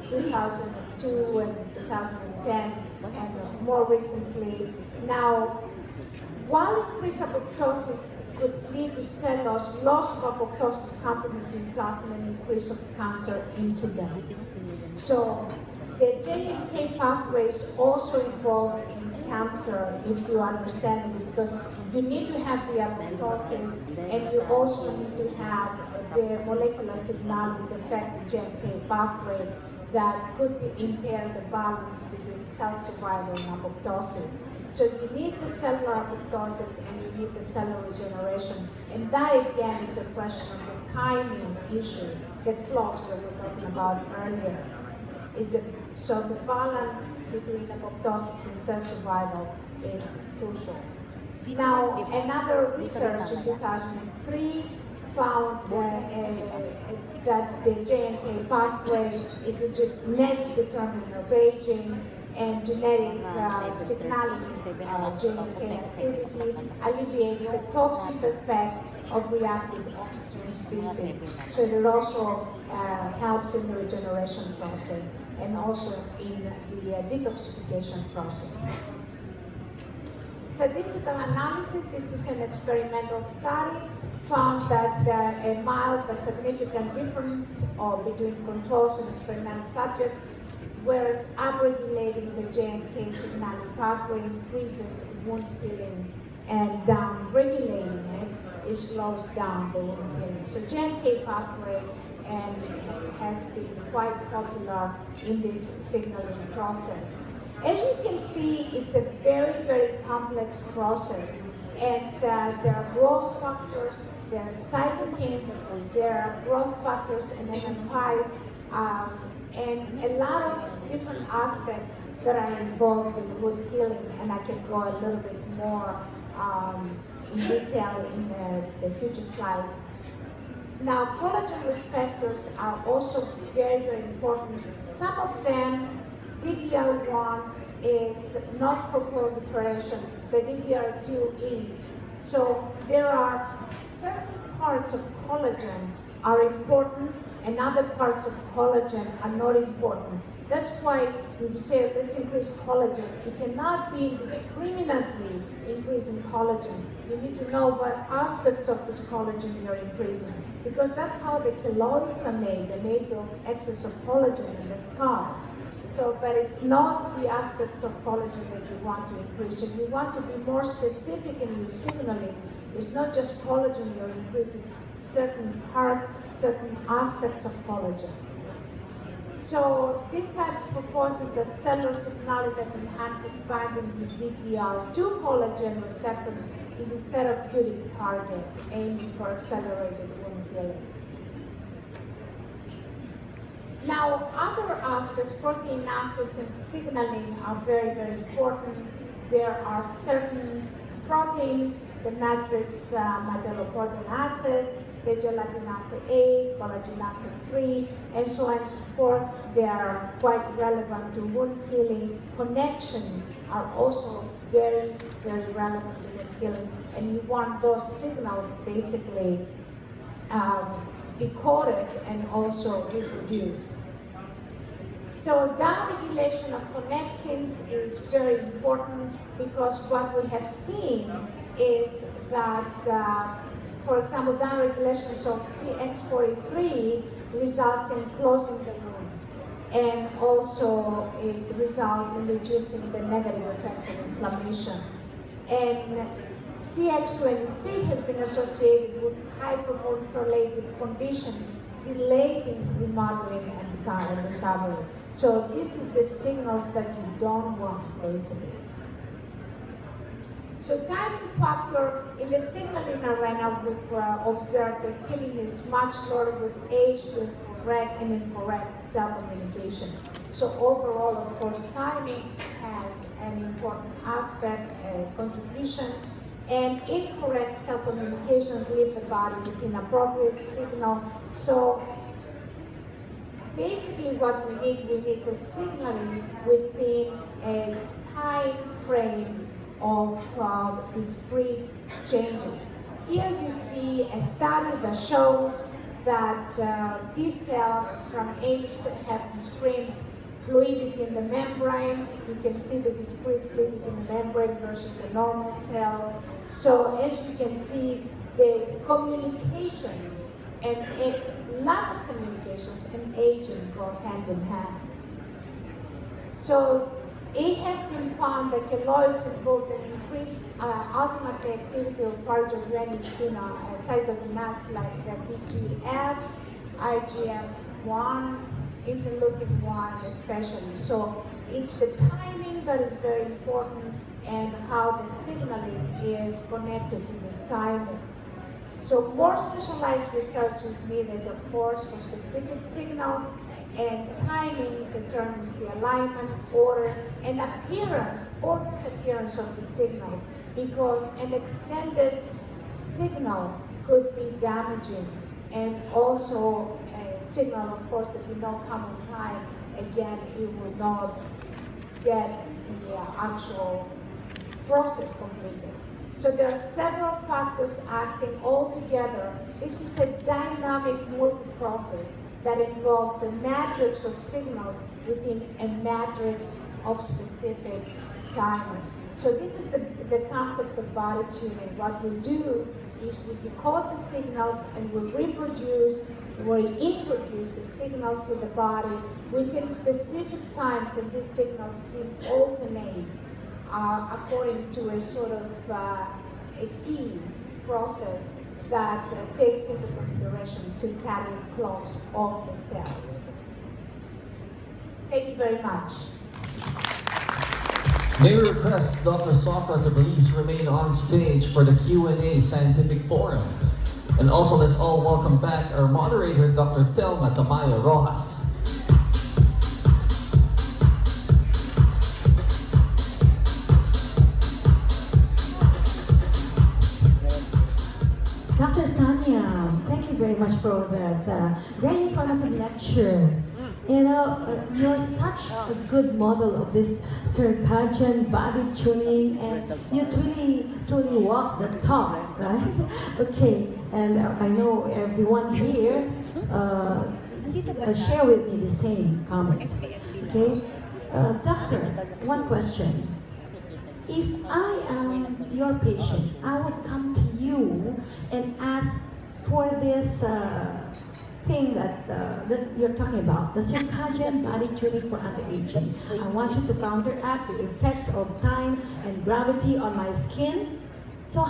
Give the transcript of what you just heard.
2002 and 2010, and more recently. Now, while increased apoptosis could lead to cell loss of apoptosis accompanies results in an increase of cancer incidence. So the JNK pathway is also involved in cancer, if you understand it, because you need to have the apoptosis and you also need to have the molecular signaling defect JNK pathway that could impair the balance between cell survival and apoptosis. So you need the cellular apoptosis and you need the cellular regeneration. And that again is a question of the timing issue, the clocks that we were talking about earlier. So the balance between apoptosis and cell survival is crucial. Now, another research in 2003 found that the JNK pathway is a genetic determinant of aging, and genetic signaling JNK activity alleviates the toxic effects of reactive oxygen species. So it also helps in the regeneration process and also in the detoxification process. Statistical analysis, this is an experimental study, found that a mild but significant difference between controls and experimental subjects, whereas upregulating the JNK signaling pathway increases wound healing and downregulating it slows down the wound healing. So JNK pathway has been quite popular in this signaling process. As you can see, it's a very, very complex process, and there are growth factors, there are cytokines, there are growth factors and MMPs, and a lot of different aspects that are involved in wound healing, and I can go a little bit more in detail in the future slides. Now, collagen receptors are also very, very important. Some of them, DDR1 is not for proliferation, but DDR2 is. So there are certain parts of collagen are important and other parts of collagen are not important. That's why we say let's increase collagen. It cannot be indiscriminately increasing collagen. You need to know what aspects of this collagen you're increasing, because that's how the keloids are made. They're made of excess of collagen in the scars. So, but it's not the aspects of collagen that you want to increase. If you want to be more specific in your signaling, it's not just collagen you're increasing, certain parts, certain aspects of collagen. So this study proposes that cellular signaling that enhances binding to DDR2 collagen receptors is a therapeutic target aiming for accelerated wound healing. Now, other aspects, proteinases and signaling are very, very important. There are certain proteins, the matrix metalloproteinases, the gelatinase A, collagenase 3, and so on and so forth. They are quite relevant to wound healing. Connections are also very, very relevant to wound healing, and you want those signals basically decoded and also reproduced. So downregulation of connections is very important, because what we have seen is that, for example, downregulation of CX43 results in closing the wound, and also it results in reducing the negative effects of inflammation. And CX20C has been associated with hyperproliferative conditions, delaying remodeling and recovery. So this is the signals that you don't want, basically. So timing factor in the signaling arena, we observed that healing is much lower with age to correct and incorrect cell communication. So overall, of course, timing has an important aspect, contribution, and incorrect cell communications leave the body with inappropriate signal. So basically what we need the signaling within a time frame of discrete changes. Here you see a study that shows that T cells from age have discrete fluidity in the membrane. You can see the discrete fluidity in the membrane versus a normal cell. So as you can see, the communications and a lot of communications and aging go hand in hand. So it has been found that keloids involve an increased ultimately activity of pharyngeal cytokinase like the PGF, IGF-1, interleukin-1 especially. So it's the timing that is very important and how the signaling is connected to this timing. So more specialized research is needed, of course, for specific signals, and timing determines the alignment, order, and appearance or disappearance of the signals, because an extended signal could be damaging, and also a signal, of course, that you don't come on time, again, it will not get the actual process completed. So there are several factors acting all together. This is a dynamic multi-process that involves a matrix of signals within a matrix of specific timers. So this is the concept of body tuning. What we do is we decode the signals and we reproduce, we introduce the signals to the body within specific times, and these signals can alternate according to a sort of a key process that takes into consideration circadian clocks of the cells. Thank you very much. May we request Dr. Sofra to please remain on stage for the Q&A scientific forum. And also let's all welcome back our moderator, Dr. Thelma Tamayo Rojas. Dr. Sanya, thank you very much for that very informative lecture. You know, you're such a good model of this circadian body tuning, and you truly walk the talk, right? Okay, and I know everyone here share with me the same comment. Okay, doctor, one question. If I am your patient, I would come to you and ask for this thing that you're talking about, the circadian body tuning for anti-aging. I want you to counteract the effect of time and gravity on my skin. So